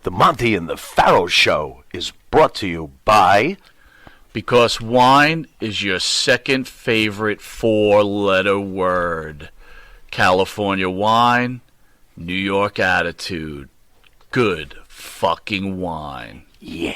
The Monty and the Pharaoh Show is brought to you by... Because wine is your second favorite four-letter word. California wine, New York attitude. Good fucking wine. Yeah.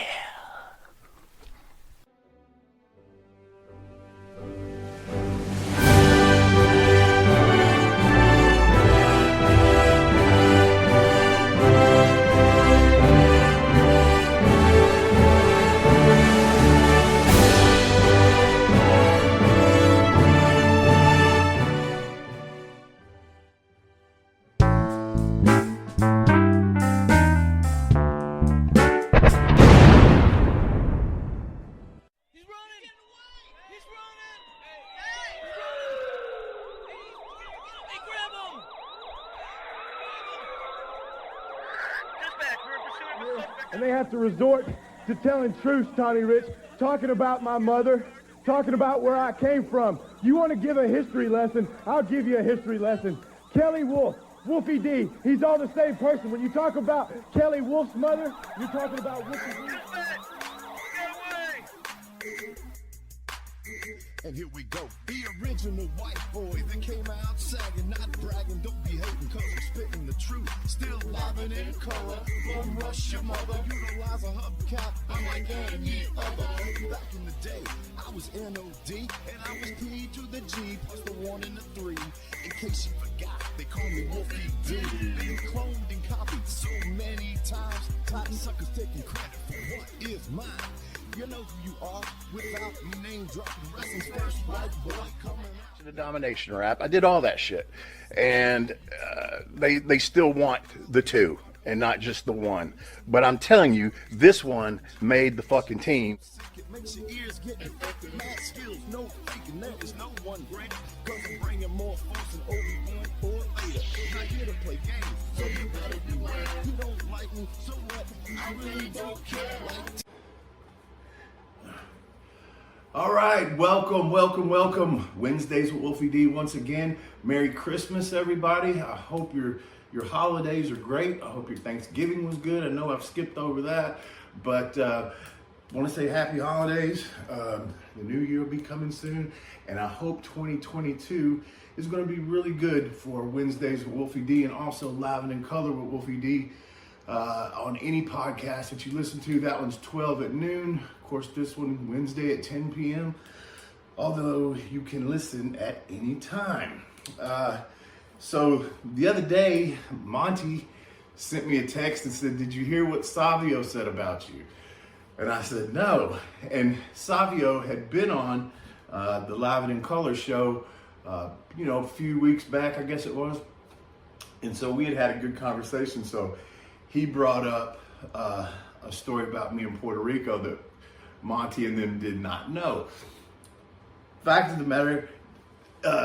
And they have to resort to telling truths, Tommy Rich, talking about my mother, talking about where I came from. You want to give a history lesson? I'll give you a history lesson. Kelly Wolf, Wolfie D, he's all the same person. When you talk about Kelly Wolf's mother, you're talking about Wolfie D. And here we go, the original white boy that came out sagging, not bragging, don't be hating, cause I'm spitting the truth, still livin' in color, from rush your mother, utilize a hubcap, unlike any other. Back in the day, I was NOD, and I was P to the G, plus the 1 and the 3, in case you forgot, they call me Wolfie D, been cloned and copied so many times, cotton suckers taking credit for what is mine. You know who you are without me name dropping wrestling's first white boy coming out. The domination rap. I did all that shit. And they still want the two and not just the one. But I'm telling you, this one made the fucking team. It makes your ears get infected. Mad skills, no faking. There is no one great. Cause I'm bringing more force than Obi-Wan or later. Not here to play games, so you better beware. You don't like me, so what? I really don't care. All right, welcome. Wednesdays with Wolfie D once again. Merry Christmas, everybody. I hope your holidays are great. I hope your Thanksgiving was good. I know I've skipped over that, but want to say happy holidays. The new year will be coming soon, and I hope 2022 is going to be really good for Wednesdays with Wolfie D, and also Live and in Color with Wolfie D. On any podcast that you listen to. That one's 12 at noon. Of course, this one Wednesday at 10 p.m. Although you can listen at any time. So the other day, Monty sent me a text and said, "Did you hear what Savio said about you?" And I said, "No." And Savio had been on the Live and in Color show, a few weeks back, I guess it was. And so we had a good conversation. So he brought up a story about me in Puerto Rico that Monty and them did not know. Fact of the matter,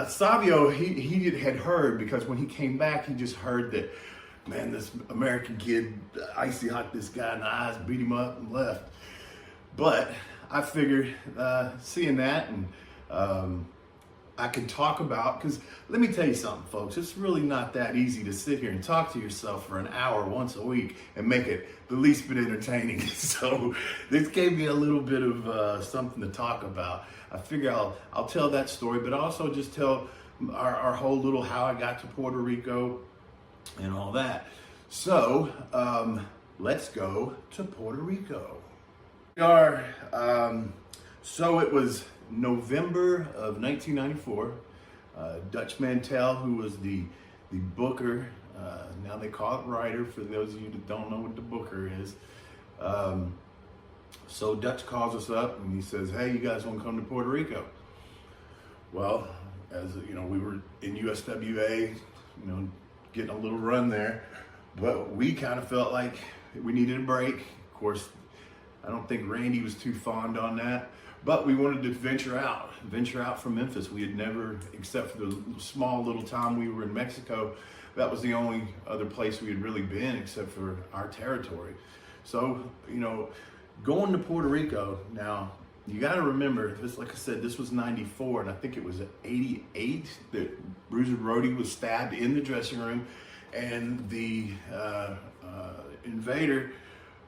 Savio, he had heard, because when he came back, he just heard that, man, this American kid icy hot this guy in the eyes, beat him up and left. But I figured, seeing that, and I could talk about, because let me tell you something, folks, it's really not that easy to sit here and talk to yourself for an hour once a week and make it the least bit entertaining. So this gave me a little bit of something to talk about. I figure I'll tell that story, but also just tell our whole little how I got to Puerto Rico and all that. So let's go to Puerto Rico. So it was November of 1994. Dutch Mantel, who was the booker, now they call it writer for those of you that don't know what the booker is. So Dutch calls us up and he says, "Hey, you guys want to come to Puerto Rico?" Well, as you know, we were in USWA, getting a little run there, but we kind of felt like we needed a break. Of course, I don't think Randy was too fond on that. But we wanted to venture out from Memphis. We had never, except for the small little time we were in Mexico, that was the only other place we had really been except for our territory. So, going to Puerto Rico, now, you got to remember, this, like I said, this was 94, and I think it was 88 that Bruiser Brody was stabbed in the dressing room, and the invader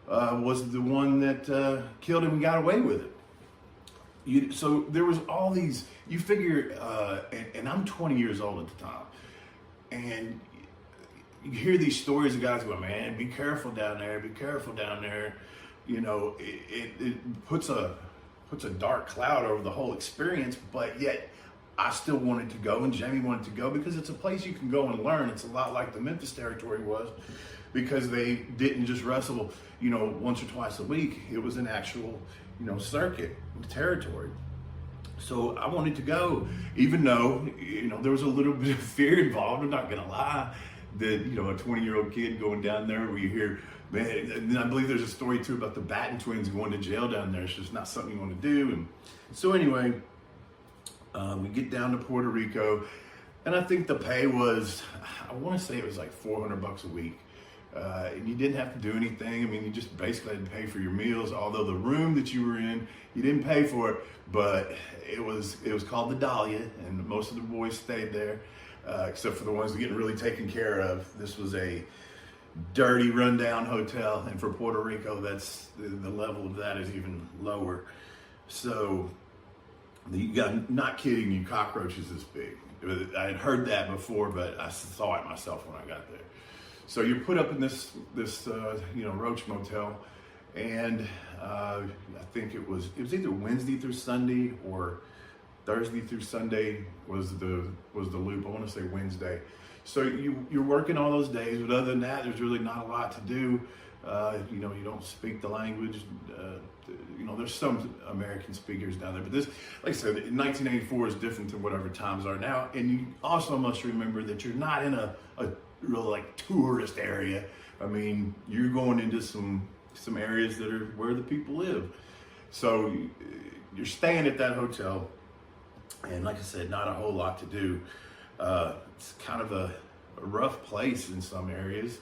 was the one that killed him and got away with it. So there was all these, you figure, and I'm 20 years old at the time, and you hear these stories of guys going, man, be careful down there, be careful down there. You know, it puts a dark cloud over the whole experience, but yet I still wanted to go, and Jamie wanted to go, because it's a place you can go and learn. It's a lot like the Memphis territory was, because they didn't just wrestle, you know, once or twice a week. It was an actual, you know, circuit territory. So I wanted to go, even though, you know, there was a little bit of fear involved. I'm not gonna lie, that, you know, a 20-year-old kid going down there where you hear, man, and I believe there's a story too about the Batten twins going to jail down there. It's just not something you want to do. And so anyway, we get down to Puerto Rico, and I think the pay was, I want to say it was like $400 a week. And you didn't have to do anything. I mean, you just basically had to pay for your meals, although the room that you were in, you didn't pay for it, but it was called the Dahlia, and most of the boys stayed there, except for the ones getting really taken care of. This was a dirty, rundown hotel, and for Puerto Rico, that's the level of that is even lower. So you got, not kidding you, cockroaches this big. I had heard that before, but I saw it myself when I got there. So you're put up in this you know, roach motel, and I think it was either Wednesday through Sunday or Thursday through Sunday was the loop. I want to say Wednesday. So you're working all those days, but other than that, there's really not a lot to do. You know, you don't speak the language. You know, there's some American speakers down there, but this, like I said, 1984 is different than whatever times are now. And you also must remember that you're not in a real like tourist area. I mean, you're going into some areas that are where the people live. So you're staying at that hotel, and like I said, not a whole lot to do. It's kind of a rough place in some areas.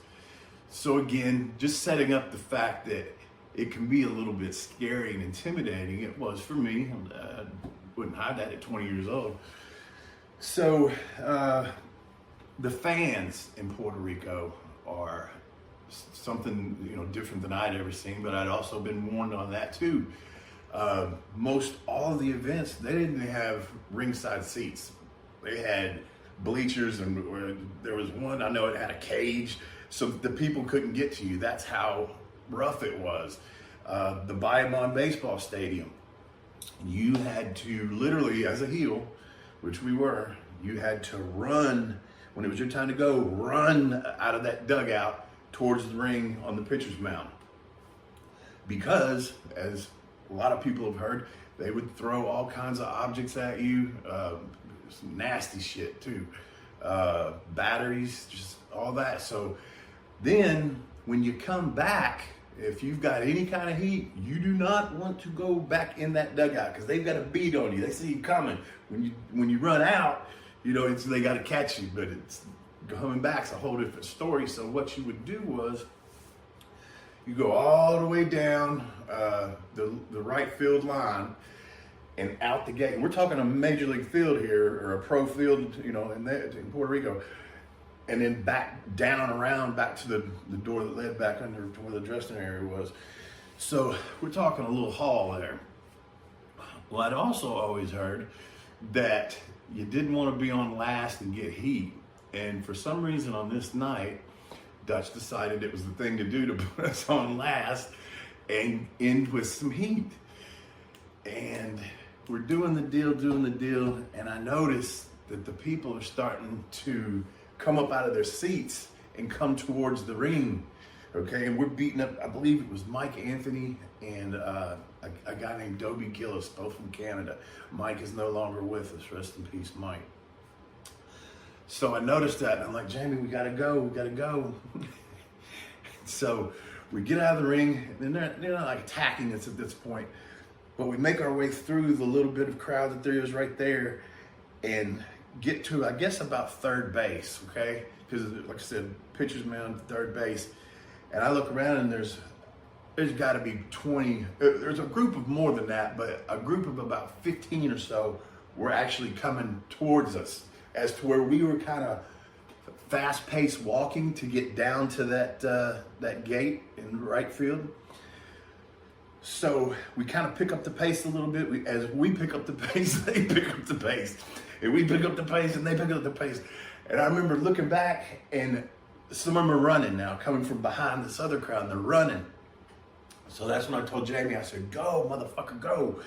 So again, just setting up the fact that it can be a little bit scary and intimidating. It was for me. I wouldn't hide that at 20 years old. So the fans in Puerto Rico are something, you know, different than I'd ever seen, but I'd also been warned on that too. Most all of the events, they didn't have ringside seats. They had bleachers, and there was one, I know it had a cage, so the people couldn't get to you. That's how rough it was. The Bayamon baseball stadium, you had to literally, as a heel, which we were, you had to run, when it was your time to go, run out of that dugout towards the ring on the pitcher's mound. Because, as a lot of people have heard, they would throw all kinds of objects at you, some nasty shit too, batteries, just all that. So then when you come back, if you've got any kind of heat, you do not want to go back in that dugout, because they've got a bead on you. They see you coming. When you run out, you know, they got to catch you, but it's coming back's a whole different story. So what you would do was you go all the way down the right field line and out the gate. And we're talking a major league field here, or a pro field, you know, in Puerto Rico. And then back down around back to the door that led back under to where the dressing area was. So we're talking a little hall there. Well, I'd also always heard that you didn't want to be on last and get heat. And for some reason on this night, Dutch decided it was the thing to do to put us on last and end with some heat. And we're doing the deal, and I noticed that the people are starting to come up out of their seats and come towards the ring, okay? And we're beating up, I believe it was Mike Anthony and a guy named Dobie Gillis, both from Canada. Mike is no longer with us, rest in peace, Mike. So I noticed that, and I'm like, Jamie, we gotta go. So we get out of the ring, and they're not like attacking us at this point, but we make our way through the little bit of crowd that there is right there, and get to, I guess, about third base, okay? Because, like I said, pitcher's mound, third base. And I look around, and there's got to be 20, there's a group of more than that, but a group of about 15 or so were actually coming towards us, as to where we were kind of fast-paced walking to get down to that gate in right field. So we kind of pick up the pace a little bit. As we pick up the pace, they pick up the pace. And we pick up the pace and they pick up the pace. And I remember looking back and some of them are running now, coming from behind this other crowd, and they're running. So that's when I told Jamie, I said, go, motherfucker, go.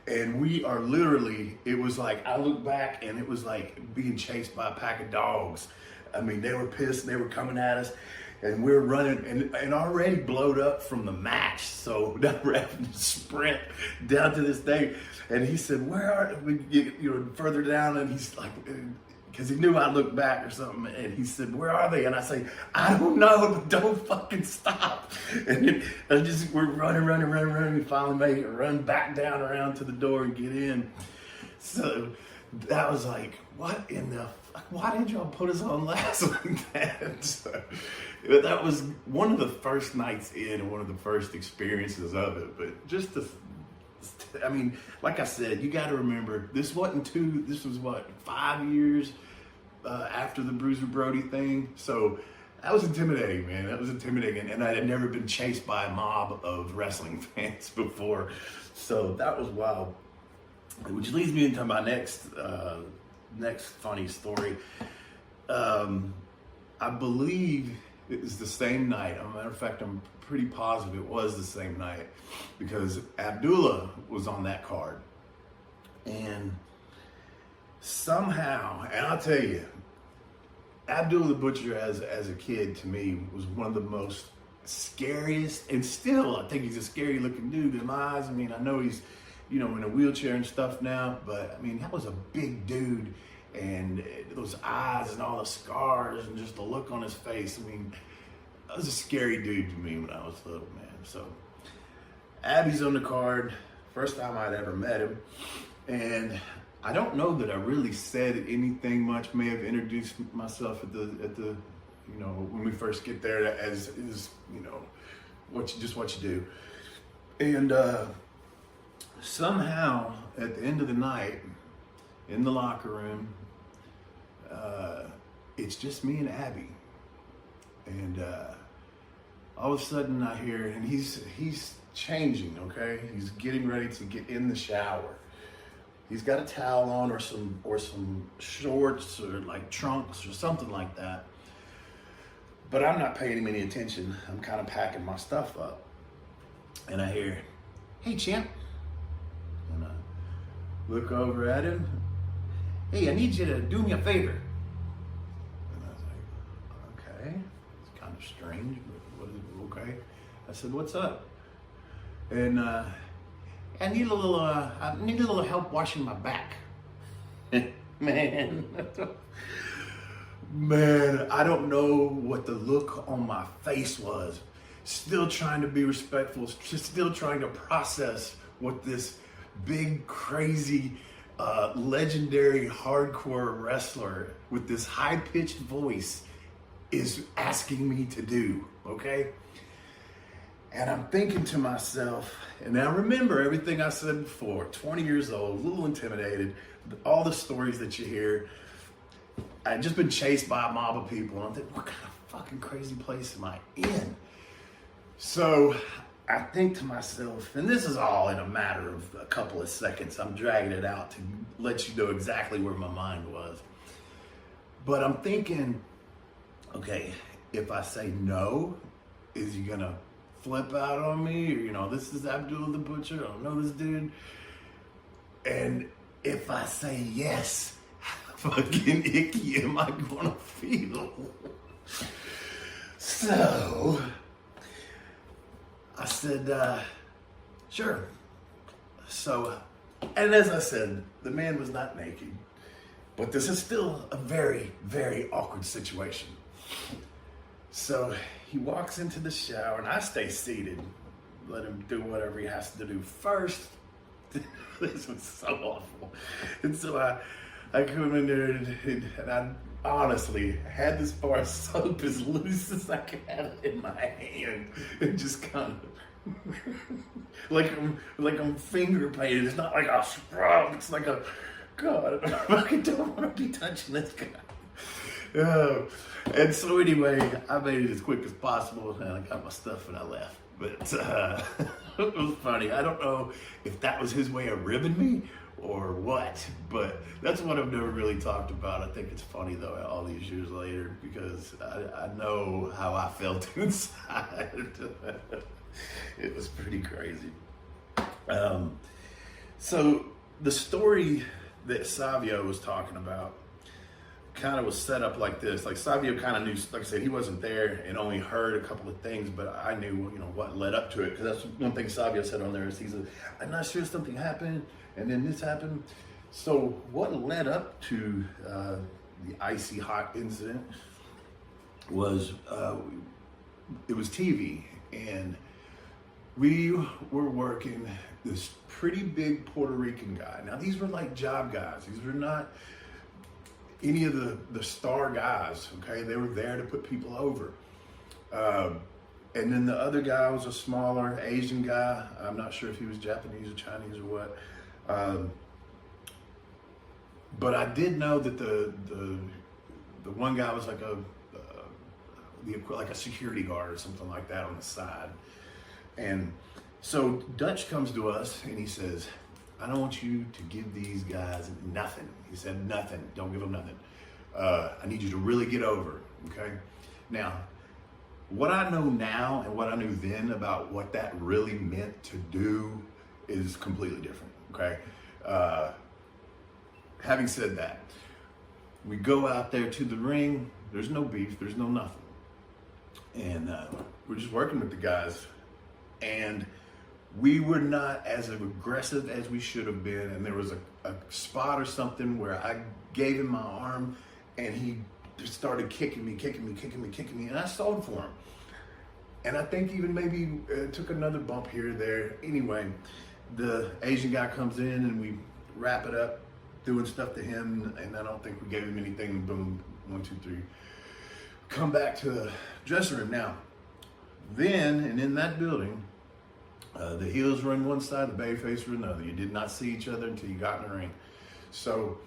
And we are literally, it was like, I look back and it was like being chased by a pack of dogs. I mean, they were pissed, they were coming at us. And we were running and already blowed up from the match. So now we're having to sprint down to this thing. And he said, where are we? Further down. And he's like, because he knew I'd look back or something. And he said, where are they? And I say, I don't know, but don't fucking stop. And then we're running. We finally make it, run back down around to the door and get in. So that was like, what in the fuck? Why did y'all put us on last like that? So, that was one of the first nights in and one of the first experiences of it. But just I mean, like I said, you got to remember, this was 5 years after the Bruiser Brody thing. So that was intimidating, man. That was intimidating. And I had never been chased by a mob of wrestling fans before. So that was wild. Which leads me into my next funny story. I believe it was the same night. As a matter of fact, I'm pretty positive it was the same night because Abdullah was on that card. And somehow, and I'll tell you, Abdullah the Butcher as a kid to me was one of the most scariest, and still I think he's a scary looking dude in my eyes. I mean, I know he's, in a wheelchair and stuff now, but I mean, that was a big dude. And those eyes and all the scars and just the look on his face. I mean, that was a scary dude to me when I was little, man. So, Abby's on the card. First time I'd ever met him. And I don't know that I really said anything much. May have introduced myself at the when we first get there as what you do. And somehow, at the end of the night, in the locker room, it's just me and Abby, and all of a sudden I hear, and he's changing. Okay, he's getting ready to get in the shower. He's got a towel on, or some shorts, or like trunks, or something like that. But I'm not paying him any attention. I'm kind of packing my stuff up, and I hear, "Hey, champ," and I look over at him. "Hey, I need you to do me a favor." And I was like, okay, it's kind of strange, but what is it? Okay. I said, "What's up?" And I need a little help washing my back. Man, I don't know what the look on my face was. Still trying to be respectful, still trying to process what this big, crazy, legendary hardcore wrestler with this high-pitched voice is asking me to do, okay? And I'm thinking to myself, and I remember everything I said before, 20 years old, a little intimidated, all the stories that you hear. I had just been chased by a mob of people, and I'm thinking, what kind of fucking crazy place am I in? So I think to myself, and this is all in a matter of a couple of seconds, I'm dragging it out to let you know exactly where my mind was. But I'm thinking, okay, if I say no, is he gonna flip out on me? Or, this is Abdullah the Butcher, I don't know this dude. And if I say yes, how fucking icky am I gonna feel? So I said, sure. So, and as I said, the man was not naked, but this is still a very, very awkward situation. So he walks into the shower, and I stay seated, let him do whatever he has to do first. This was so awful. And so I come in there, and I honestly had this bar of soap as loose as I could have it in my hand, and just kind of like I'm finger painted. It's not like a scrub. It's like a God. I fucking don't want to be touching this guy. And so anyway, I made it as quick as possible, and I got my stuff and I left. But it was funny. I don't know if that was his way of ribbing me or what, but that's what I've never really talked about. I think it's funny though, all these years later, because I know how I felt inside. It was pretty crazy. So the story that Savio was talking about kind of was set up like this. Like Savio kind of knew, like I said, he wasn't there and only heard a couple of things, but I knew, what led up to it. Because that's one thing Savio said on there is I'm not sure something happened and then this happened. So what led up to the icy hot incident was, it was TV, and we were working this pretty big Puerto Rican guy. Now these were like job guys. These were not any of the star guys, okay? They were there to put people over. And then the other guy was a smaller Asian guy. I'm not sure if he was Japanese or Chinese or what. But I did know that the one guy was like a security guard or something like that on the side. And so Dutch comes to us and he says, I don't want you to give these guys nothing. He said, nothing. Don't give them nothing. I need you to really get over it, okay? Now, what I know now and what I knew then about what that really meant to do is completely different, okay? Having said that, we go out there to the ring. There's no beef. There's no nothing. And we're just working with the guys. And we were not as aggressive as we should have been. And there was a spot or something where I gave him my arm and he just started kicking me. And I sold for him. And I think even maybe took another bump here or there. Anyway, the Asian guy comes in and we wrap it up, doing stuff to him. And I don't think we gave him anything. Boom, 1, 2, 3. Come back to the dressing room. Now, then, and in that building, the heels were on one side, the babyface were another. You did not see each other until you got in the ring. So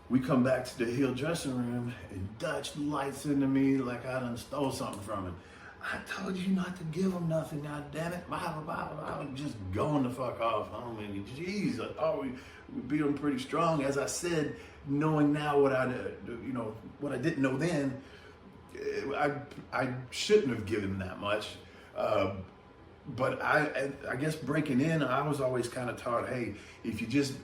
we come back to the heel dressing room, and Dutch lights into me like I done stole something from him. I told you not to give him nothing, god damn it. I was just going the fuck off. I mean, jeez, I thought we beat him pretty strong. As I said, knowing now what what I didn't know then, I shouldn't have given him that much. But I guess breaking in, I was always kind of taught, hey, if you just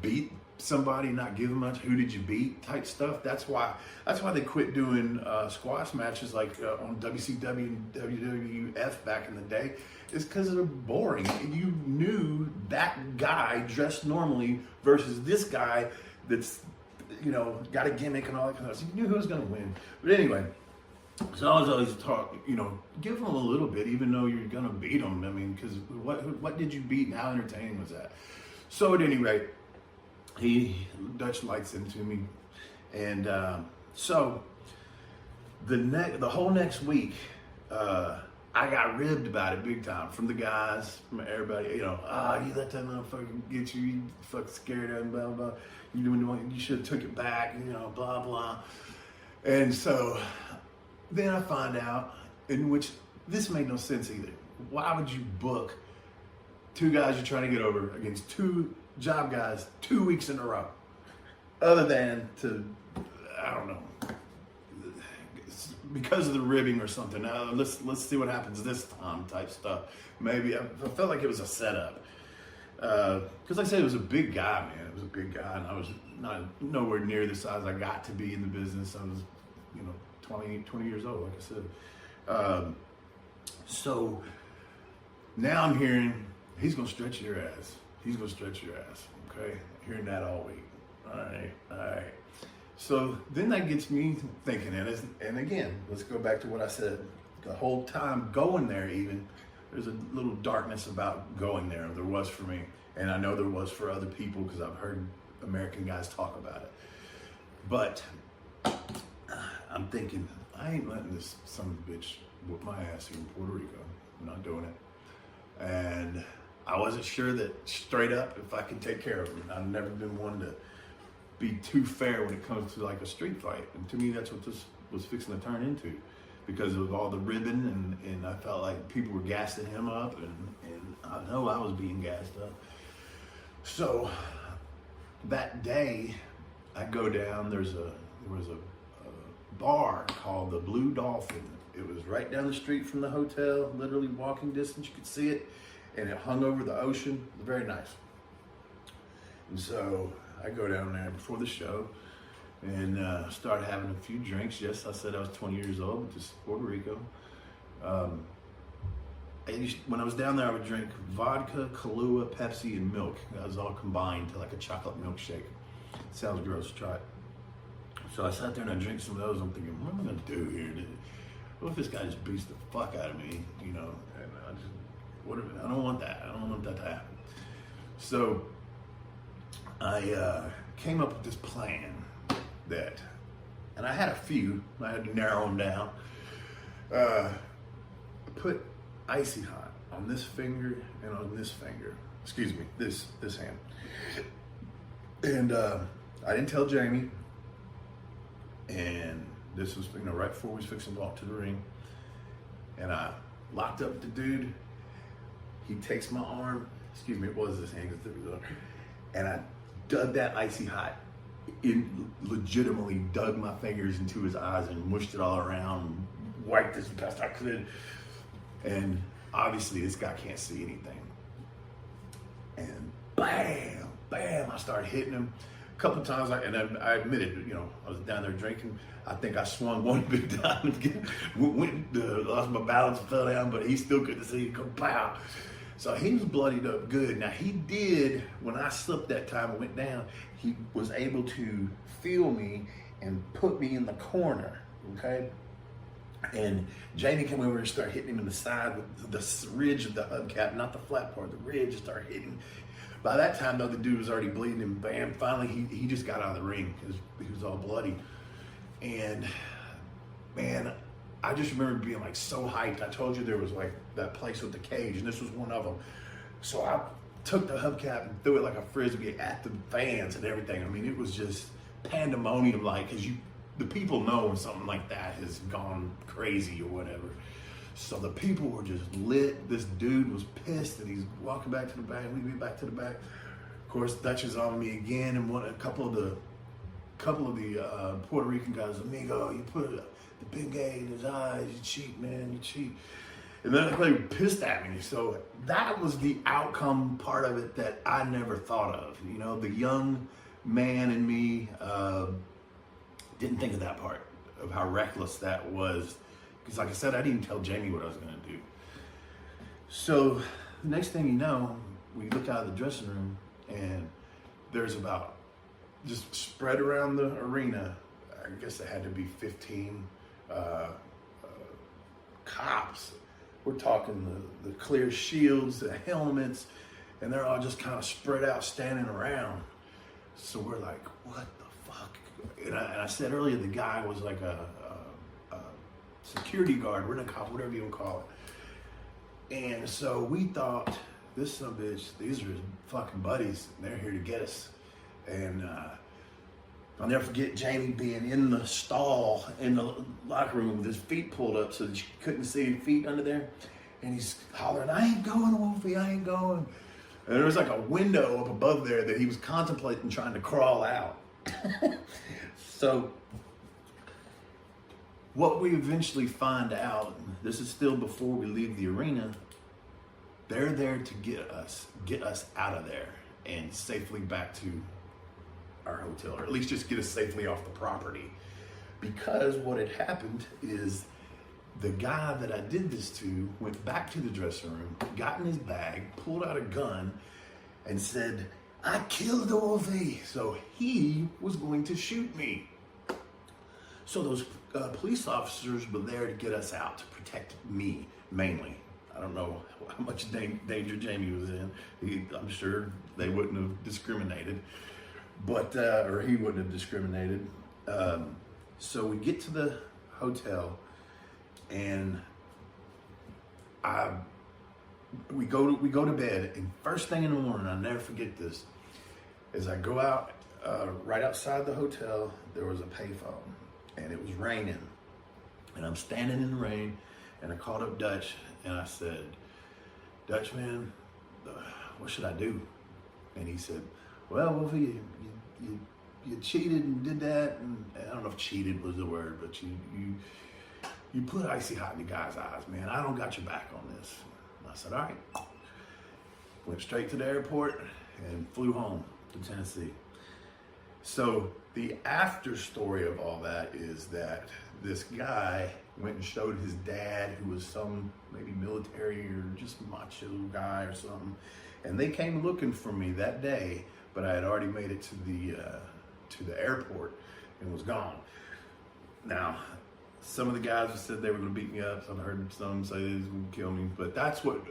beat somebody, not give them much, who did you beat type stuff. That's why they quit doing squash matches like on WCW and WWF back in the day. It's because they're boring. You knew that guy dressed normally versus this guy that's got a gimmick and all that kind of stuff. So you knew who was going to win. But anyway. So I was always taught, give them a little bit, even though you're gonna beat them. I mean, because what did you beat, and how entertaining was that? So at any rate, Dutch lights into me, and so the whole next week, I got ribbed about it big time from the guys, from everybody. You let that motherfucker get you. You fucking scared of him, blah blah. You should have took it back. Blah blah. And so. Then I find out, in which this made no sense either. Why would you book two guys you're trying to get over against two job guys 2 weeks in a row? Other than to, I don't know, because of the ribbing or something. Let's see what happens this time type stuff. Maybe I felt like it was a setup. Because like I said, it was a big guy, man. It was a big guy, and I was nowhere near the size I got to be in the business. I was, 20 years old, like I said. So now I'm hearing he's gonna stretch your ass. He's gonna stretch your ass. Okay, hearing that all week. All right. So then that gets me thinking, and again, let's go back to what I said. The whole time going there, even there's a little darkness about going there. There was for me, and I know there was for other people because I've heard American guys talk about it. But I'm thinking, I ain't letting this son of a bitch whoop my ass here in Puerto Rico. I'm not doing it. And I wasn't sure that straight up if I could take care of him. I've never been one to be too fair when it comes to like a street fight. And to me, that's what this was fixing to turn into, because of all the ribbon, and I felt like people were gassing him up, and I know I was being gassed up. So that day, I go down. There was a bar called the Blue Dolphin. It was right down the street from the hotel, literally walking distance. You could see it, and it hung over the ocean. It was very nice. And so I go down there before the show and started having a few drinks. Yes, I said I was 20 years old, which is Puerto Rico. When I was down there, I would drink vodka, Kahlua, Pepsi, and milk. That was all combined to like a chocolate milkshake. Sounds gross, try it. So I sat there and I drank some of those. I'm thinking, what am I gonna do here? What if this guy just beats the fuck out of me? You know, and I don't want that. I don't want that to happen. So I came up with this plan and I had a few. I had to narrow them down. Put icy hot on this finger and on this finger. Excuse me, this hand. And I didn't tell Jamie. And this was, right before we was fixing to walk to the ring. And I locked up the dude. He takes my arm. Excuse me, it was this hand. And I dug that icy hot. It legitimately dug my fingers into his eyes and mushed it all around, wiped as best I could. And obviously this guy can't see anything. And bam, bam, I started hitting him. A couple of times, I admitted, I was down there drinking. I think I swung one big time, lost my balance, fell down, but he still couldn't see. Go pow. So he was bloodied up good. Now he did, when I slipped that time and went down, he was able to feel me and put me in the corner, okay? And Jamie came over and started hitting him in the side with the ridge of the hubcap, not the flat part, the ridge, started hitting. By that time, though, the dude was already bleeding, and bam, finally he just got out of the ring because he was all bloody. And man, I just remember being like so hyped. I told you there was like that place with the cage, and this was one of them. So I took the hubcap and threw it like a frisbee at the fans and everything. I mean, it was just pandemonium, like, because the people know when something like that has gone crazy or whatever. So the people were just lit. This dude was pissed that he's walking back to the back. We get back to the back. Of course, Dutch is on me again, and a couple of the Puerto Rican guys, amigo, you put the big A in his eyes. You cheat, man. You cheat. And then they were pissed at me. So that was the outcome part of it that I never thought of. The young man in me didn't think of that part of how reckless that was. Because like I said, I didn't tell Jamie what I was going to do. So the next thing you know, we look out of the dressing room and there's about, just spread around the arena, I guess it had to be 15 cops. We're talking the clear shields, the helmets, and they're all just kind of spread out standing around. So we're like, what the fuck? And I said earlier, the guy was like a security guard, rent-a-cop, whatever you want to call it. And so we thought, this son of a bitch, these are his fucking buddies, and they're here to get us. And I'll never forget Jamie being in the stall in the locker room with his feet pulled up so that you couldn't see his feet under there. And he's hollering, I ain't going, Wolfie, I ain't going. And there was like a window up above there that he was contemplating trying to crawl out. So what we eventually find out, this is still before we leave the arena, they're there to get us out of there and safely back to our hotel, or at least just get us safely off the property. Because what had happened is the guy that I did this to went back to the dressing room, got in his bag, pulled out a gun, and said, I killed the Wolfie. So he was going to shoot me. So those police officers were there to get us out, to protect me, mainly. I don't know how much danger Jamie was in. I'm sure they wouldn't have discriminated, but or he wouldn't have discriminated. So we get to the hotel, and we go to bed. And first thing in the morning, I'll never forget this, is I go out right outside the hotel, there was a payphone, and it was raining. And I'm standing in the rain, and I called up Dutch, and I said, Dutch, man, what should I do? And he said, well, Wolfie, you cheated and did that, and I don't know if cheated was the word, but you put icy hot in the guy's eyes, man. I don't got your back on this. And I said, all right. Went straight to the airport and flew home to Tennessee. So the after story of all that is that this guy went and showed his dad, who was some maybe military or just macho guy or something, and they came looking for me that day, but I had already made it to the airport and was gone. Now, some of the guys said they were going to beat me up. I've heard some say they was going to kill me, but that's what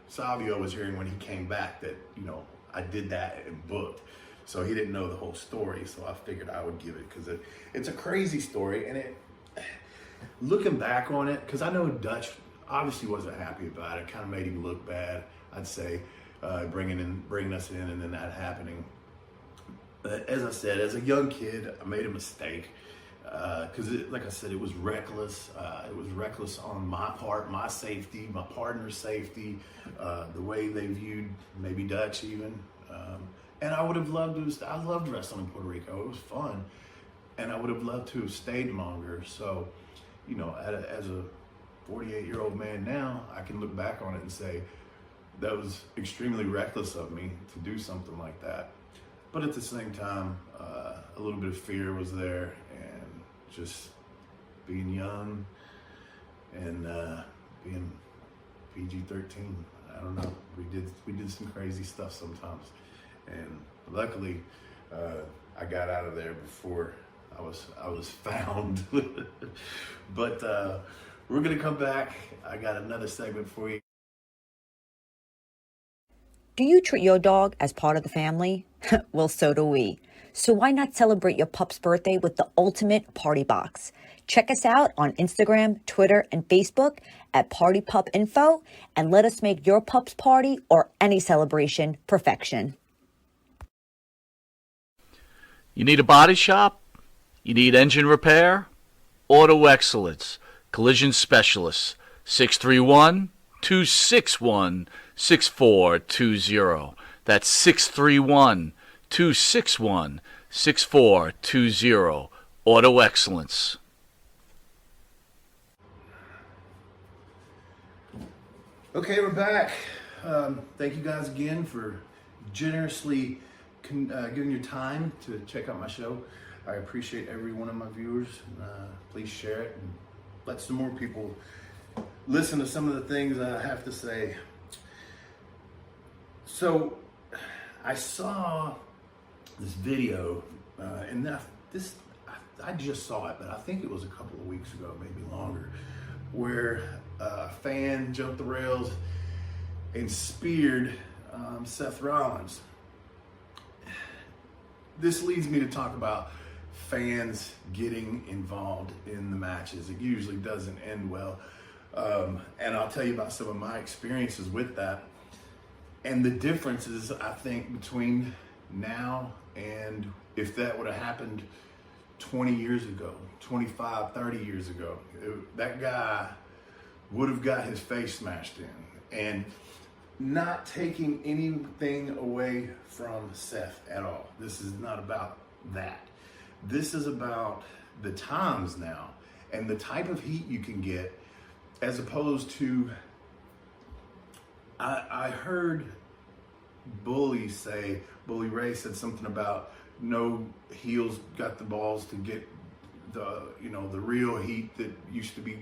Savio was hearing when he came back, that, you know, I did that and booked. So he didn't know the whole story, so I figured I would give it, because it's a crazy story, and looking back on it, because I know Dutch obviously wasn't happy about it, kind of made him look bad, I'd say, bringing us in and then that happening. But as I said, as a young kid, I made a mistake, because like I said, it was reckless. It was reckless on my part, my safety, my partner's safety, the way they viewed maybe Dutch even. And I would have loved to. I loved wrestling in Puerto Rico. It was fun, and I would have loved to have stayed longer. So, you know, as a 48-year-old man now, I can look back on it and say that was extremely reckless of me to do something like that. But at the same time, a little bit of fear was there, and just being young and being PG-13. I don't know. We did some crazy stuff sometimes. And luckily, I got out of there before I was found. But we're gonna come back. I got another segment for you. Do you treat your dog as part of the family? Well, so do we. So why not celebrate your pup's birthday with the ultimate party box? Check us out on Instagram, Twitter, and Facebook at Party Pup Info, and let us make your pup's party or any celebration perfection. You need a body shop? You need engine repair? Auto Excellence, Collision Specialists, 631-261-6420. That's 631-261-6420. Auto Excellence. Okay, we're back. Thank you guys again for generously giving your time to check out my show. I appreciate every one of my viewers. Please share it and let some more people listen to some of the things I have to say. So I saw this video, and I just saw it, but I think it was a couple of weeks ago, maybe longer, where a fan jumped the rails and speared Seth Rollins. This leads me to talk about fans getting involved in the matches. It usually doesn't end well. And I'll tell you about some of my experiences with that. And the differences, I think, between now and if that would have happened 20 years ago, 25, 30 years ago, that guy would have got his face smashed in. And not taking anything away from Seth at all. This is not about that. This is about the times now and the type of heat you can get, as opposed to, I heard Bully Ray said something about no heels got the balls to get the real heat that used to be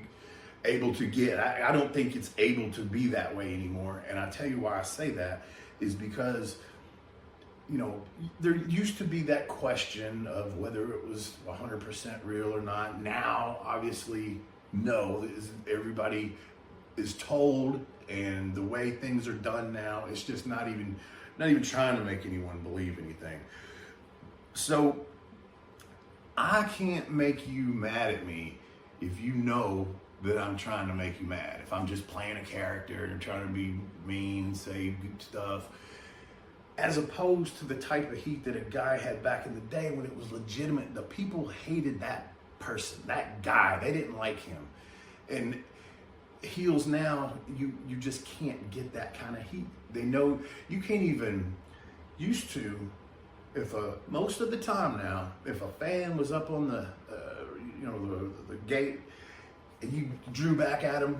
able to get. I don't think it's able to be that way anymore. And I tell you why I say that is because, there used to be that question of whether it was 100% real or not. Now, obviously, no. Everybody is told, and the way things are done now, it's just not even trying to make anyone believe anything. So I can't make you mad at me if you know that I'm trying to make you mad. If I'm just playing a character and trying to be mean, say good stuff, as opposed to the type of heat that a guy had back in the day when it was legitimate. The people hated that person, that guy. They didn't like him. And heels now, you just can't get that kind of heat. They know you can't even, used to, if most of the time now, if a fan was up on the the gate and you drew back at him,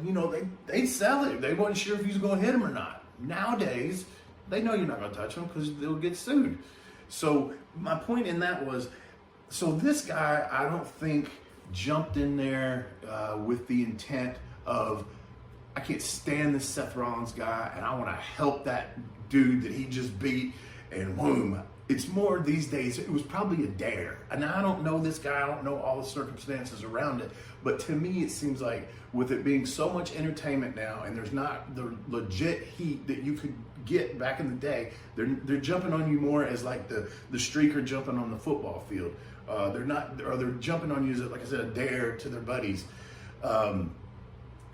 they'd sell it. They wasn't sure if he was going to hit him or not. Nowadays, they know you're not going to touch them because they'll get sued. So my point in that was, so this guy, I don't think jumped in there with the intent of, I can't stand this Seth Rollins guy and I want to help that dude that he just beat, and boom. It's more these days, it was probably a dare. And I don't know this guy, I don't know all the circumstances around it, but to me it seems like with it being so much entertainment now and there's not the legit heat that you could get back in the day, they're jumping on you more as like the streaker jumping on the football field. They're jumping on you as, like I said, a dare to their buddies.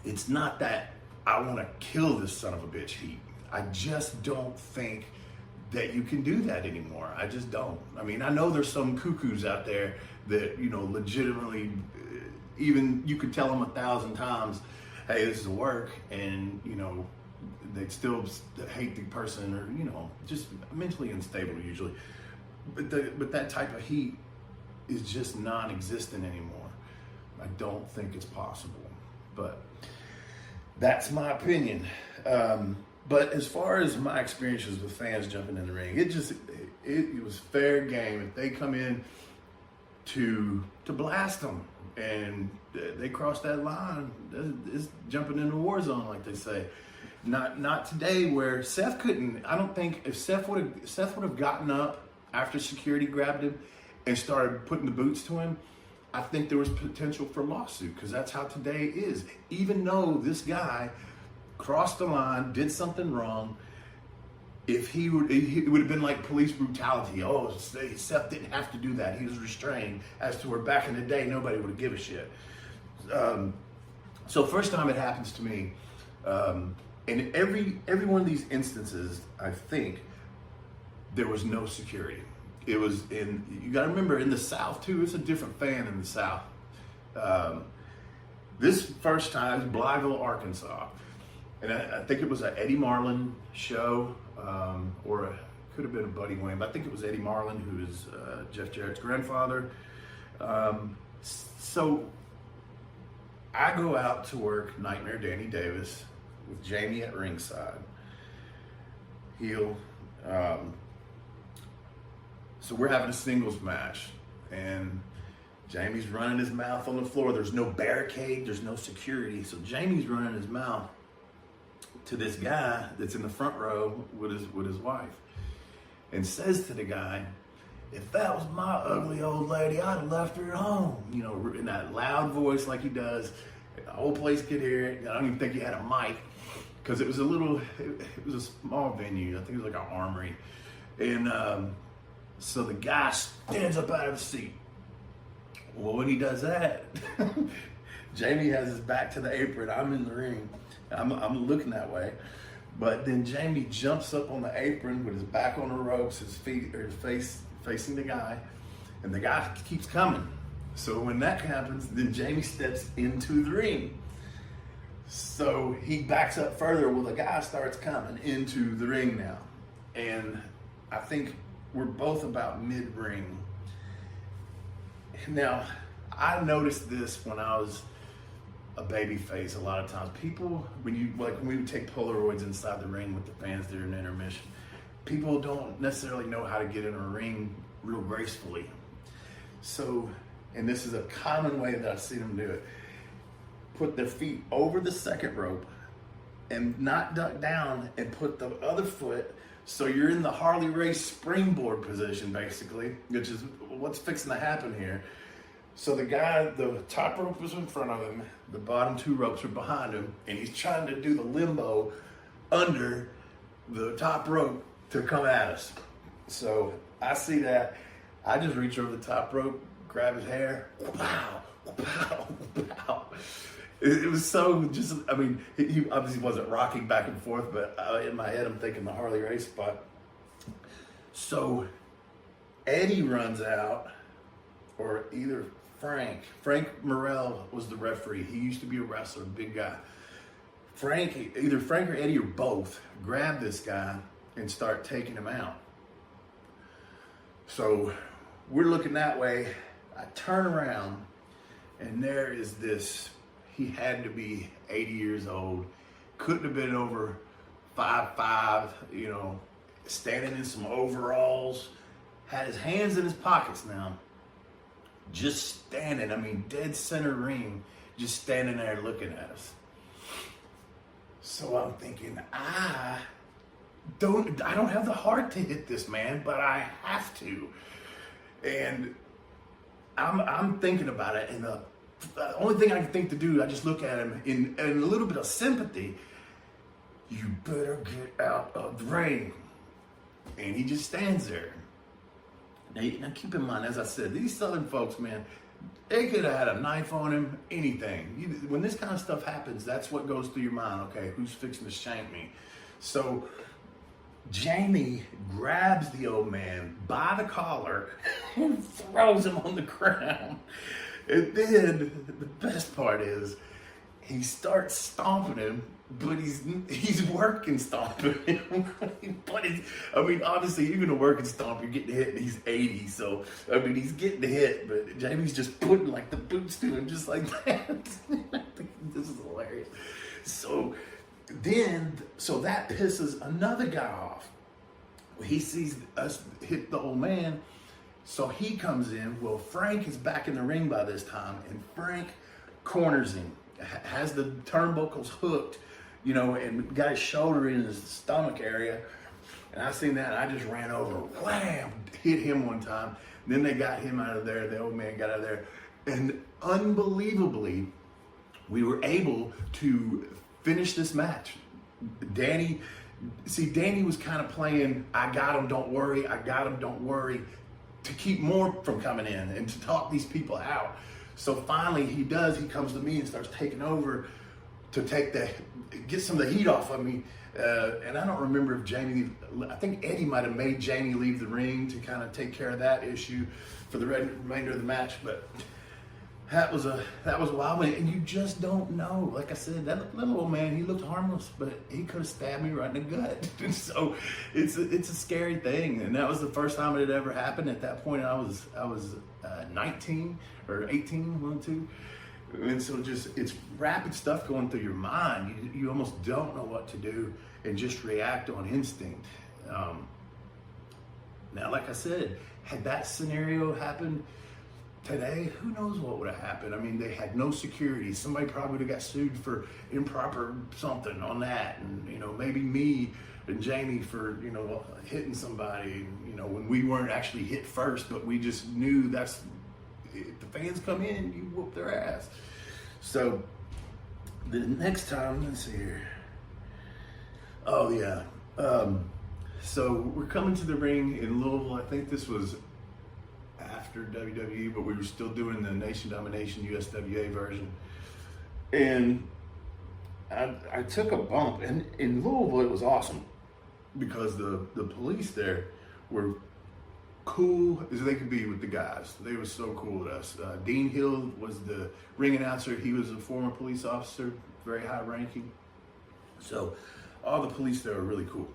It's not that I want to kill this son of a bitch heat. I just don't think that you can do that anymore. I just don't. I mean, I know there's some cuckoos out there that, legitimately, even you could tell them 1,000 times, hey, this is work, and, they'd still hate the person or, just mentally unstable usually. But that type of heat is just non-existent anymore. I don't think it's possible, but that's my opinion. But as far as my experiences with fans jumping in the ring, it was fair game. If they come in to blast them and they cross that line, it's jumping in the war zone, like they say. Not today, where Seth couldn't. I don't think if Seth would have gotten up after security grabbed him and started putting the boots to him, I think there was potential for lawsuit, because that's how today is. Even though this guy crossed the line, did something wrong, it would have been like police brutality. Oh, Seth didn't have to do that. He was restrained, as to where back in the day, nobody would have given a shit. So first time it happens to me, and every one of these instances, I think, there was no security. It was you gotta remember, in the South too, it's a different fan in the South. This first time, Blytheville, Arkansas. And I think it was an Eddie Marlin show, or it could have been a Buddy Wayne, but I think it was Eddie Marlin, who is Jeff Jarrett's grandfather. So I go out to work Nightmare Danny Davis with Jamie at ringside. Heel. So we're having a singles match, and Jamie's running his mouth on the floor. There's no barricade, there's no security. So Jamie's running his mouth to this guy that's in the front row with his wife, and says to the guy, "If that was my ugly old lady, I'd have left her at home." In that loud voice like he does. The whole place could hear it. I don't even think he had a mic, because it was a small venue. I think it was like an armory. And so the guy stands up out of the seat. Well, when he does that, Jamie has his back to the apron. I'm in the ring. I'm looking that way. But then Jamie jumps up on the apron with his back on the ropes, his face facing the guy, and the guy keeps coming. So when that happens, then Jamie steps into the ring. So he backs up further. Well, the guy starts coming into the ring now. And I think we're both about mid-ring. Now, I noticed this when I was a baby face a lot of times. People, when we would take Polaroids inside the ring with the fans during intermission, people don't necessarily know how to get in a ring real gracefully. So, and this is a common way that I've seen them do it. Put their feet over the second rope and not duck down, and put the other foot, so you're in the Harley Race springboard position, basically, which is what's fixing to happen here. So the top rope was in front of him, the bottom two ropes are behind him, and he's trying to do the limbo under the top rope to come at us. So I see that. I just reach over the top rope, grab his hair, pow, pow, pow. It was so just, I mean, he obviously wasn't rocking back and forth, but in my head I'm thinking the Harley Race spot. So Eddie runs out, or either Frank Morrell was the referee. He used to be a wrestler, big guy. Either Frank or Eddie or both grab this guy and start taking him out. So we're looking that way. I turn around and there is this, he had to be 80 years old, couldn't have been over 5'5", you know, standing in some overalls, had his hands in his pockets now, just standing, I mean, dead center ring, just standing there looking at us. So I'm thinking, I don't have the heart to hit this man, but I have to. And I'm thinking about it, and the only thing I can think to do, I just look at him in a little bit of sympathy. You better get out of the ring. And he just stands there. Now keep in mind, as I said, these Southern folks, man, they could have had a knife on him, anything. When this kind of stuff happens, that's what goes through your mind. Okay, who's fixing to shank me? So Jamie grabs the old man by the collar and throws him on the ground. And then the best part is he starts stomping him, but he's working stomping him. But I mean, obviously, you're gonna work and stomp, you're getting hit, and he's 80, so I mean, he's getting hit, but Jamie's just putting like the boots to him, just like that. This is hilarious. So that pisses another guy off. He sees us hit the old man, so he comes in. Well, Frank is back in the ring by this time, and Frank corners him, has the turnbuckles hooked, you know, and got his shoulder in his stomach area. And I seen that, and I just ran over, wham, hit him one time. Then they got him out of there. The old man got out of there. And unbelievably, we were able to finish this match. Danny was kind of playing, I got him, don't worry, I got him, don't worry, to keep more from coming in and to talk these people out. So finally he comes to me and starts taking over to get some of the heat off of me. And I don't remember if I think Eddie might have made Jamie leave the ring to kind of take care of that issue for the remainder of the match. But that was a wild one, and you just don't know. Like I said, that little old man, he looked harmless, but he could have stabbed me right in the gut. So it's a scary thing, and that was the first time it had ever happened. At that point, I was 19 or 18, 1, 2. And so it's rapid stuff going through your mind. You almost don't know what to do and just react on instinct. Now, like I said, had that scenario happened today, who knows what would have happened. I mean, they had no security. Somebody probably would have got sued for improper something on that. And, you know, maybe me and Jamie for, you know, hitting somebody, you know, when we weren't actually hit first, but we just knew if the fans come in, you whoop their ass. So the next time, let's see here. Oh yeah. So we're coming to the ring in Louisville. I think this was after WWE, but we were still doing the Nation Domination USWA version. And I took a bump, and in Louisville it was awesome because the police there were cool as they could be with the guys. They were so cool with us. Dean Hill was the ring announcer. He was a former police officer, very high ranking. So all the police there were really cool.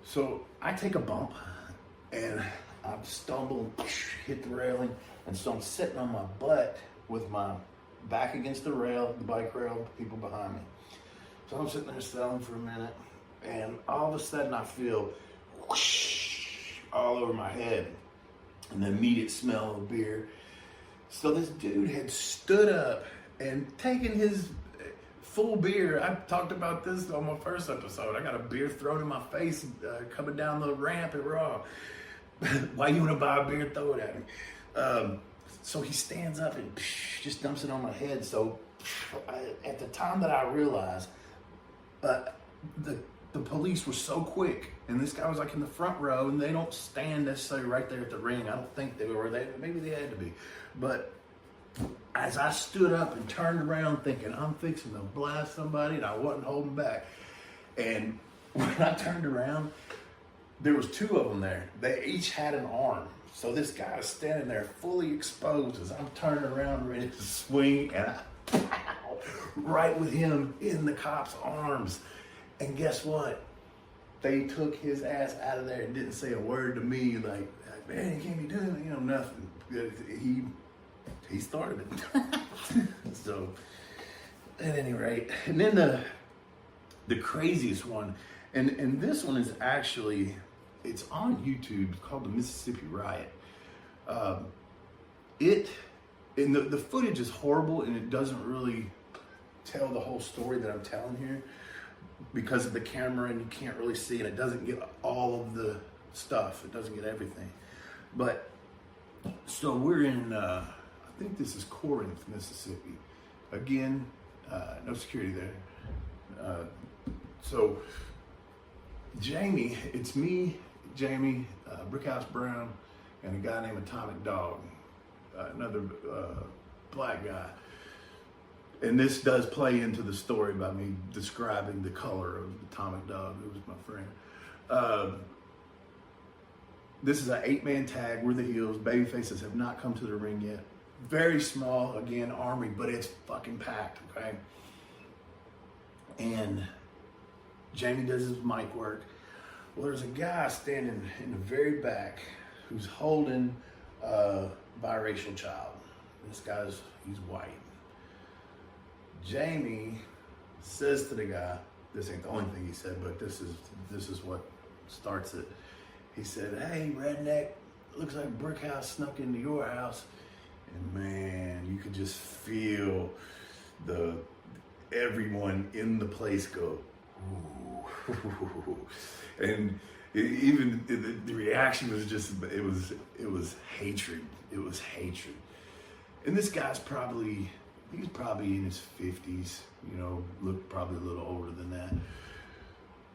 So I take a bump and I stumble, hit the railing, and so I'm sitting on my butt with my back against the rail, the bike rail, people behind me. So I'm sitting there selling for a minute, and all of a sudden I feel whoosh all over my head, and the immediate smell of beer. So this dude had stood up and taken his full beer. I talked about this on my first episode. I got a beer thrown in my face coming down the ramp at Raw. Why you want to buy a beer? Throw it at me. So he stands up and just dumps it on my head. So at the time that I realized, the police were so quick, and this guy was like in the front row, and they don't stand necessarily right there at the ring. I don't think they were. Maybe they had to be. But as I stood up and turned around thinking, I'm fixing to blast somebody, and I wasn't holding back. And when I turned around, there was two of them there. They each had an arm. So this guy is standing there fully exposed as I'm turning around ready to swing, and I right with him in the cop's arms. And guess what? They took his ass out of there and didn't say a word to me. Like, man, you can't be doing, nothing. He started it. So, at any rate, and then the craziest one, and this one is actually, it's on YouTube. It's called the Mississippi Riot. The footage is horrible, and it doesn't really tell the whole story that I'm telling here because of the camera, and you can't really see, and it doesn't get all of the stuff. It doesn't get everything. But so we're in, I think this is Corinth, Mississippi. Again, no security there. So Jamie, it's me, Jamie, Brickhouse Brown, and a guy named Atomic Dog, another black guy. And this does play into the story by me describing the color of Atomic Dog, who was my friend. This is an 8-man tag. We're the heels. Babyfaces have not come to the ring yet. Very small, again, army, but it's fucking packed, okay? And Jamie does his mic work. Well, there's a guy standing in the very back who's holding a biracial child. He's white. Jamie says to the guy, this ain't the only thing he said, but this is what starts it. He said, "Hey, redneck, looks like Brickhouse snuck into your house." And man, you could just feel everyone in the place go, ooh. And even the reaction was just, it was hatred. It was hatred. And this guy's he's probably in his 50s, looked probably a little older than that.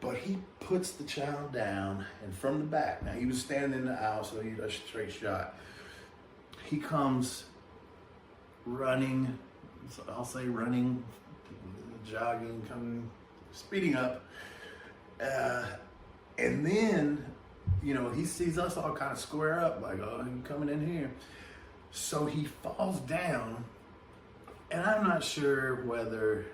But he puts the child down, and from the back, now he was standing in the aisle, so he had a straight shot. He comes running, I'll say running, jogging, coming, speeding up. And then, he sees us all kind of square up, like, oh, you coming in here. So he falls down, and I'm not sure whether,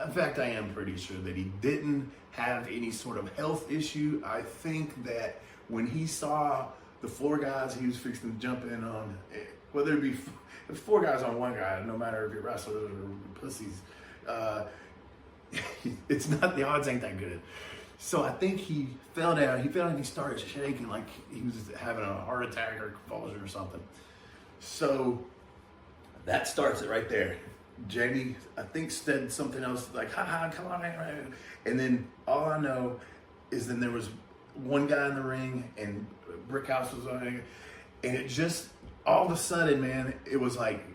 in fact, I am pretty sure that he didn't have any sort of health issue. I think that when he saw the 4 guys he was fixing to jump in on, whether it be 4 guys on 1 guy, no matter if you're wrestlers or pussies, it's not, the odds ain't that good. So I think he fell down. And he started shaking like he was having a heart attack or convulsion or something. So that starts it right there. Jamie, I think, said something else like, ha, come on, man. And then all I know is then there was 1 guy in the ring and Brickhouse was on it. And it just, all of a sudden, man, it was like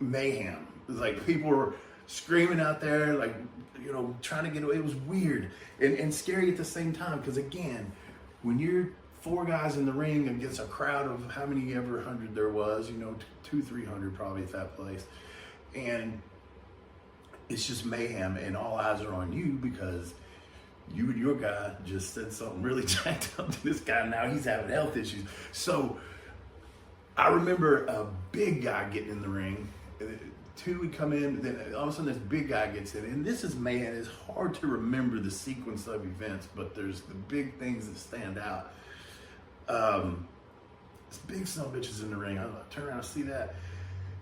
mayhem. It was like people were screaming out there, like, trying to get away. It was weird and scary at the same time. Because again, when you're 4 guys in the ring against a crowd of how many ever 100 there was, 200-300 probably at that place. And it's just mayhem, and all eyes are on you because you and your guy just said something really jacked up to this guy. Now he's having health issues. So I remember a big guy getting in the ring. 2 would come in, then all of a sudden this big guy gets in. And this is mayhem. It's hard to remember the sequence of events, but there's the big things that stand out. This big son of a bitch is in the ring. I turn around and see that.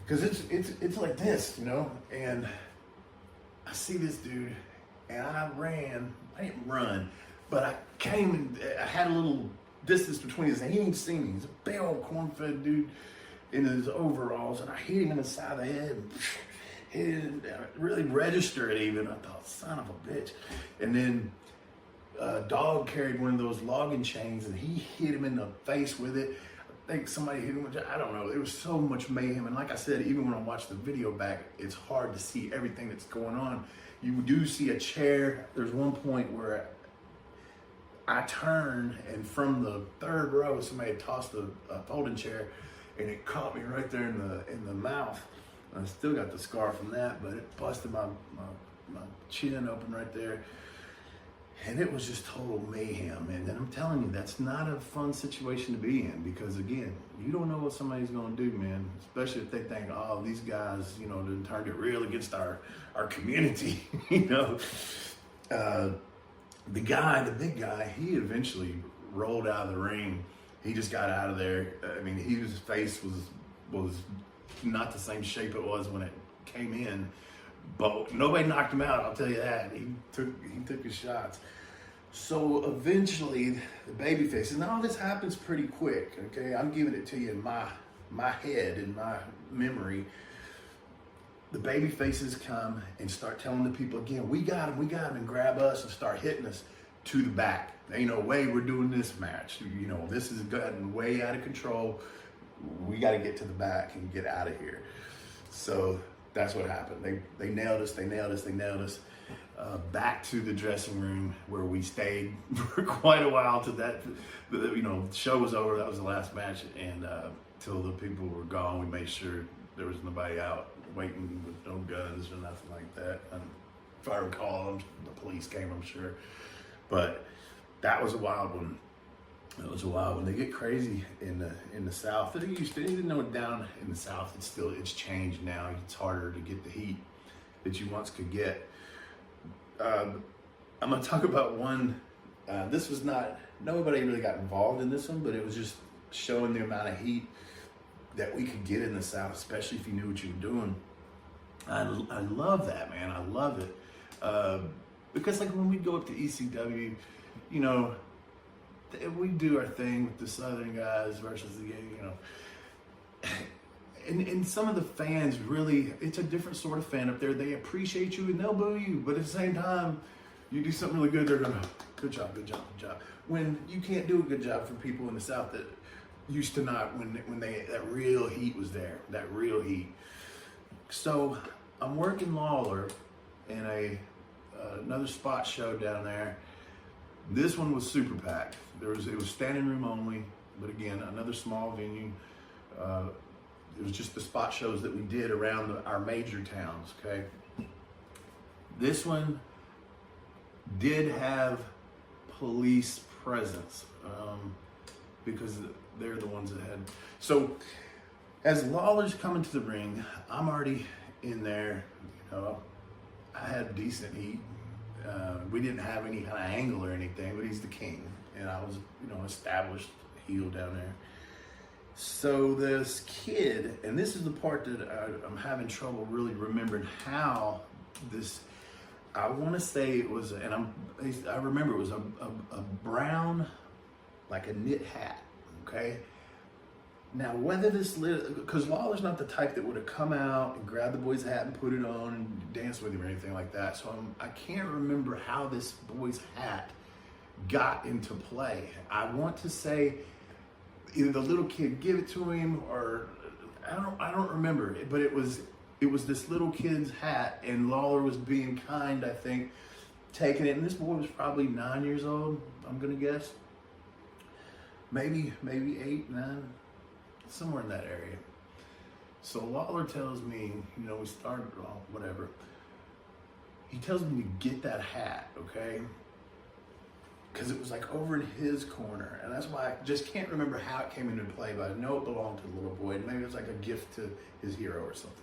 Because it's like this, and I see this dude, and I didn't run, but I came and I had a little distance between us, and he didn't see me. He's a big old corn-fed dude in his overalls, and I hit him in the side of the head, and he didn't really register it even. I thought, son of a bitch. And then Dog carried one of those logging chains, and he hit him in the face with it. I think somebody hit him with it. I don't know. It was so much mayhem. And like I said, even when I watch the video back, it's hard to see everything that's going on. You do see a chair. There's one point where I turn, and from the 3rd row, somebody tossed a folding chair, and it caught me right there in the mouth. I still got the scar from that, but it busted my chin open right there. And it was just total mayhem. And then I'm telling you, that's not a fun situation to be in, because again, you don't know what somebody's gonna do, man. Especially if they think, oh, these guys, you know, done turned it real against our community, you know. The big guy, he eventually rolled out of the ring. He just got out of there. I mean, his face was not the same shape it was when it came in, but nobody knocked him out, I'll tell you that. He took his shots. So eventually, the baby faces, and all this happens pretty quick, okay? I'm giving it to you in my head, in my memory. The baby faces come and start telling the people again, we got him, and grab us and start hitting us to the back. Ain't no way we're doing this match. You know, this has gotten way out of control. We got to get to the back and get out of here. So that's what happened. They nailed us. Back to the dressing room, where we stayed for quite a while till that, you know, the show was over. That was the last match, and till the people were gone, we made sure there was nobody out waiting with no guns or nothing like that. And if I recall, the police came, I'm sure. But that was a wild one. They get crazy in the South. They used to, even though down in the South, it's changed now. It's harder to get the heat that you once could get. I'm gonna talk about one. This was nobody really got involved in this one, but it was just showing the amount of heat that we could get in the South, especially if you knew what you were doing. I love that, man. I love it. Because like when we go up to ECW, you know, we do our thing with the Southern guys versus the, you know, and some of the fans really, it's a different sort of fan up there. They appreciate you and they'll boo you, but at the same time, you do something really good, they're gonna, good job. When you can't do a good job for people in the South that used to not, when that real heat was there, that real heat. So I'm working Lawler in another spot show down there. This one was super packed. It was standing room only, but again, another small venue. It was just the spot shows that we did around our major towns, okay? This one did have police presence, because they're the ones that had. So as Lawler's coming to the ring, I'm already in there, you know, I had decent heat. We didn't have any kind of angle or anything, but he's the king. And I was, you know, established heel down there. So this kid, and this is the part that I'm having trouble really remembering how this, I want to say it was, and I remember it was a brown, like a knit hat, okay? Now, whether this, because Lawler's not the type that would have come out and grabbed the boy's hat and put it on and dance with him or anything like that. So I can't remember how this boy's hat got into play. I want to say either the little kid give it to him, or I don't remember. But it was this little kid's hat, and Lawler was being kind, I think, taking it. And this boy was probably 9 years old, I'm gonna guess. Maybe 8, 9. Somewhere in that area. So Lawler tells me, you know, we started, well, whatever. He tells me to get that hat, okay? Because it was like over in his corner. And that's why I just can't remember how it came into play, but I know it belonged to the little boy. And maybe it was like a gift to his hero or something.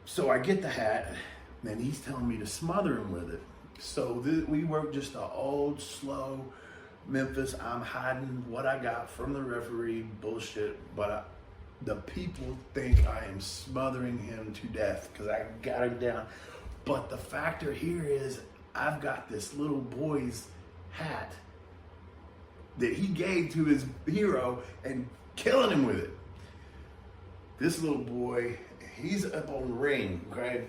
So I get the hat, and he's telling me to smother him with it. So we work just an old, slow, Memphis, I'm hiding what I got from the referee bullshit, but the people think I am smothering him to death because I got him down. But the factor here is I've got this little boy's hat that he gave to his hero and killing him with it. This little boy, he's up on the ring, okay?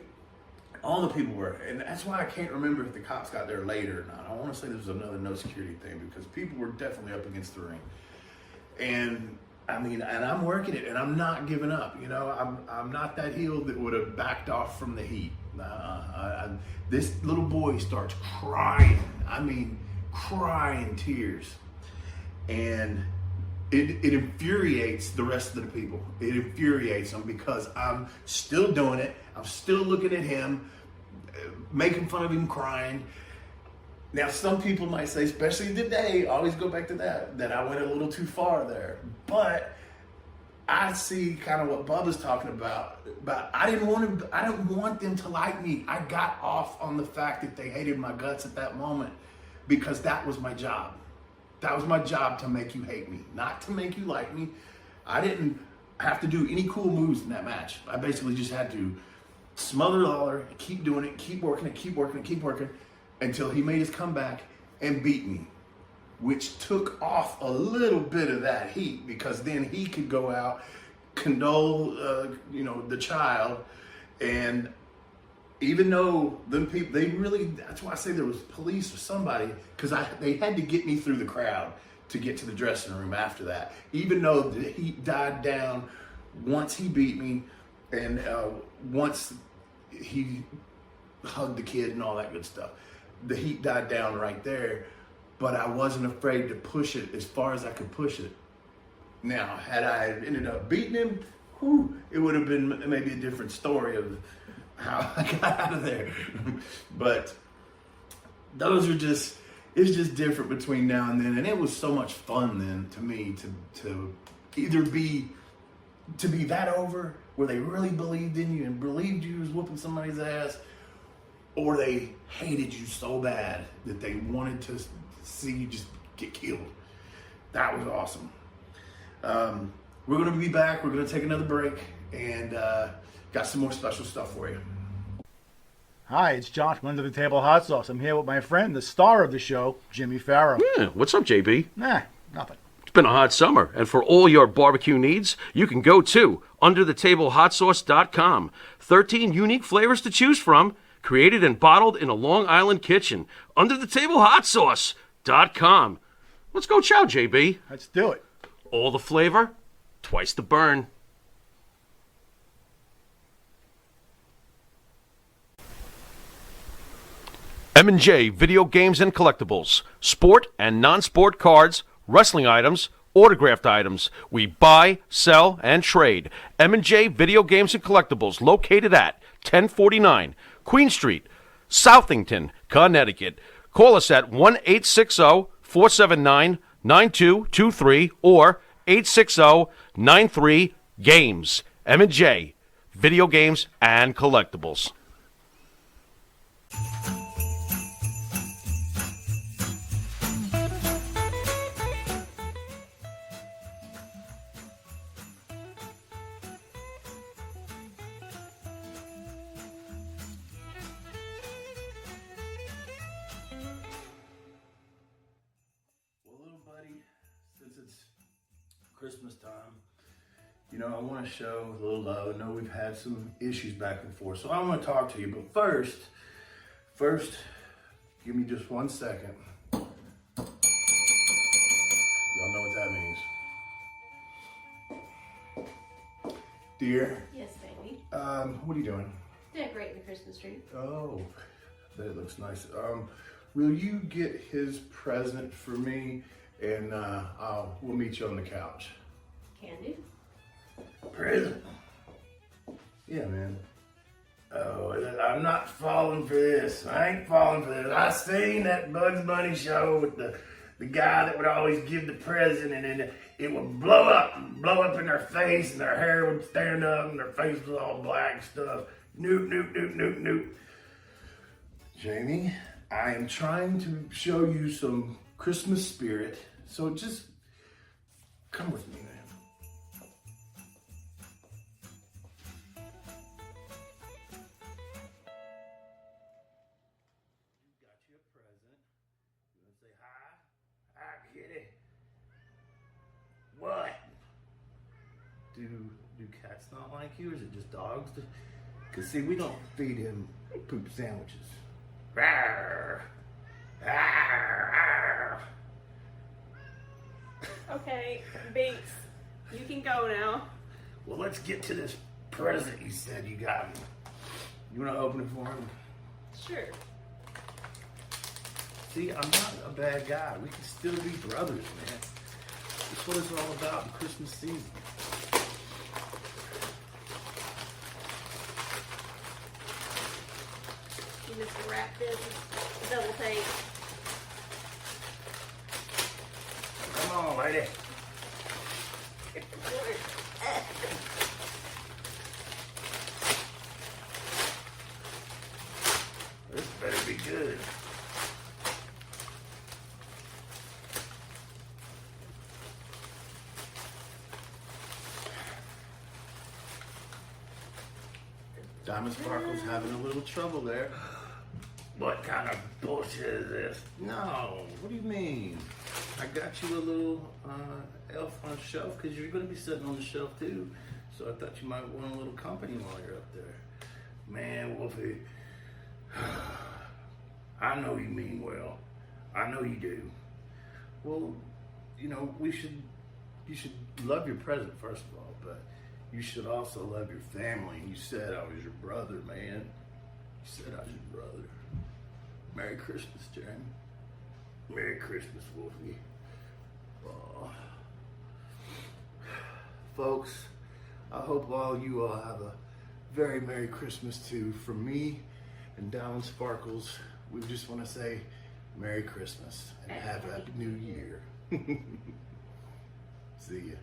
All the people were, and that's why I can't remember if the cops got there later or not. I want to say there was another no security thing because people were definitely up against the ring. And I mean, and I'm working it, and I'm not giving up. You know, I'm not that heel that would have backed off from the heat. This little boy starts crying. I mean, crying tears, and it infuriates the rest of the people. It infuriates them because I'm still doing it. I'm still looking at him. making fun of him crying. Now, some people might say, especially today, always go back to that I went a little too far there. But I see kind of what Bubba's talking about. But I didn't want them to like me. I got off on the fact that they hated my guts at that moment because that was my job. That was my job, to make you hate me, not to make you like me. I didn't have to do any cool moves in that match. I basically just had to smother Lawler, keep doing it, keep working until he made his comeback and beat me, which took off a little bit of that heat, because then he could go out, condole, the child, and even though them people, that's why I say there was police or somebody, because they had to get me through the crowd to get to the dressing room after that. Even though the heat died down once he beat me, and once he hugged the kid and all that good stuff. The heat died down right there, but I wasn't afraid to push it as far as I could push it. Now, had I ended up beating him, it would have been maybe a different story of how I got out of there. But it's just different between now and then. And it was so much fun then to me to either be that over, where they really believed in you and believed you was whooping somebody's ass, or they hated you so bad that they wanted to see you just get killed. That was awesome. We're going to be back. We're going to take another break, and got some more special stuff for you. Hi, it's Josh from Under the Table Hot Sauce. I'm here with my friend, the star of the show, Jimmy Farrow. Yeah, what's up, JB? Nah, nothing. It's been a hot summer, and for all your barbecue needs, you can go to UnderTheTableHotSauce.com. 13 unique flavors to choose from, created and bottled in a Long Island kitchen. UnderTheTableHotSauce.com. Let's go chow, JB. Let's do it. All the flavor, twice the burn. M&J Video Games and Collectibles. Sport and non-sport cards, wrestling items, autographed items. We buy, sell, and trade. M&J Video Games and Collectibles, located at 1049 Queen Street, Southington, Connecticut. Call us at 1-860-479-9223 or 860-93-GAMES. M&J Video Games and Collectibles. Christmas time, I want to show a little love. I know we've had some issues back and forth, so I want to talk to you. But first, give me just 1 second. Y'all know what that means. Dear. Yes, baby. What are you doing? Decorating the Christmas tree. Oh, that looks nice. Will you get his present for me? And we'll meet you on the couch. Can do. Present? Yeah, man. Oh, I'm not falling for this. I ain't falling for this. I seen that Bugs Bunny show with the guy that would always give the present, and then it would blow up in their face, and their hair would stand up, and their face was all black and stuff. Nope. Jamie, I am trying to show you some Christmas spirit, so just come with me, man. You got you a present. You want to say hi? Hi, kitty. What? Do cats not like you, or is it just dogs? Because, see, we don't feed him poop sandwiches. Rawr. Okay, Binks, you can go now. Well, let's get to this present you said you got me. You want to open it for him? Sure. See, I'm not a bad guy. We can still be brothers, man. That's what it's all about in Christmas season. You Mr. Wrap this double take. Come on, lady. This better be good. Diamond Sparkle's having a little trouble there. What kind of bullshit is this? No, what do you mean? I got you a little elf on a shelf because you're going to be sitting on the shelf too. So I thought you might want a little company while you're up there. Man, Wolfie, I know you mean well. I know you do. Well, you know, you should love your present first of all, but you should also love your family. You said I was your brother, man. You said I was your brother. Merry Christmas, Jeremy. Merry Christmas, Wolfie. Oh. Folks, I hope you all have a very Merry Christmas too. From me and Diamond Sparkles, we just want to say Merry Christmas and have a New Year. See ya.